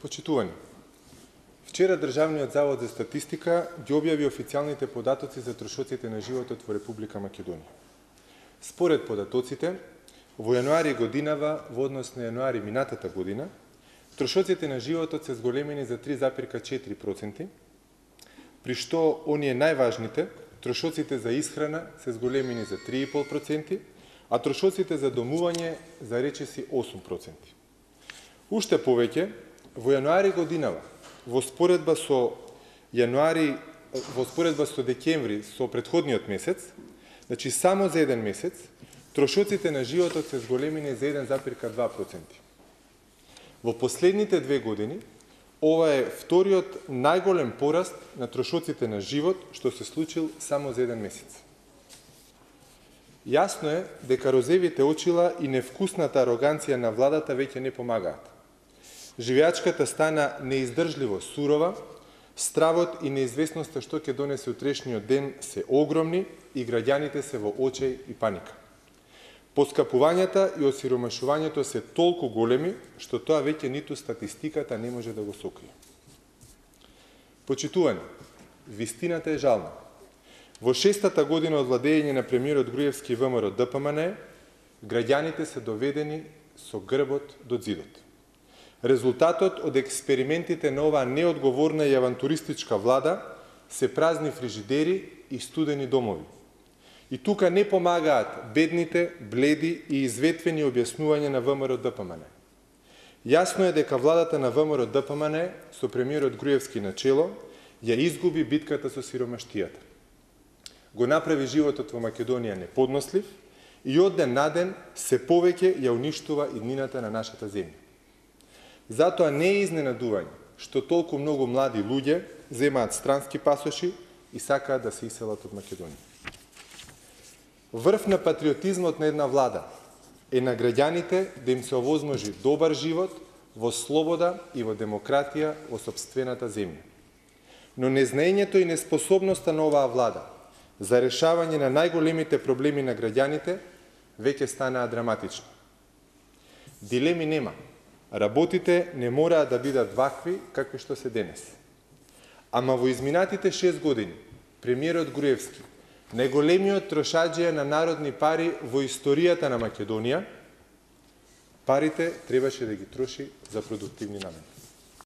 Почитувани, вчера Државниот завод за статистика ги објави официјалните податоци за трошоците на животот во Република Македонија. Според податоците, во јануари годинава, во однос на јануари минатата година, трошоците на животот се зголемени за 3,4%, при што оние најважните, трошоците за исхрана, се зголемени за 3,5%, а трошоците за домување за речиси 8%. Уште повеќе, во јануари годинава, во споредба со декември, со претходниот месец, значи само за еден месец, трошоците на животот се зголемени за 1,2%. Во последните 2 години, ова е вториот најголем пораст на трошоците на живот, што се случил само за еден месец. Јасно е дека розевите очила и невкусната ароганција на владата веќе не помагаат. Живеачката стана неиздржливо сурова, стравот и неизвестноста што ќе донесе утрешниот ден се огромни и граѓаните се во очај и паника. Поскапувањата и осиромашувањето се толку големи, што тоа веќе ниту статистиката не може да го сокрие. Почитувани, вистината е жална. Во 6-та година од владење на премиерот Груевски и ВМРО ДПМН, граѓаните се доведени со грбот до зидот. Резултатот од експериментите на оваа неодговорна и авантуристичка влада се празни фрижидери и студени домови. И тука не помагаат бедните, бледи и изветвени објаснувања на ВМРО ДПМН. Јасно е дека владата на ВМРО ДПМН со премиерот Груевски на чело ја изгуби битката со сиромаштијата. Го направи животот во Македонија неподнослив и од ден на ден се повеќе ја уништува иднината на нашата земја. Затоа не е изненадување што толку многу млади луѓе земаат странски пасоши и сакаат да се иселат од Македонија. Врв на патриотизмот на една влада е на граѓаните да им се овозможи добар живот во слобода и во демократија во сопствената земја. Но незнаењето и неспособноста на оваа влада за решавање на најголемите проблеми на граѓаните веќе станаа драматични. Дилеми нема. Работите не мораат да бидат вакви какви што се денес. Ама во изминатите 6 години премиерот Груевски, најголемиот трошаџија на народни пари во историјата на Македонија, парите требаше да ги троши за продуктивни намени.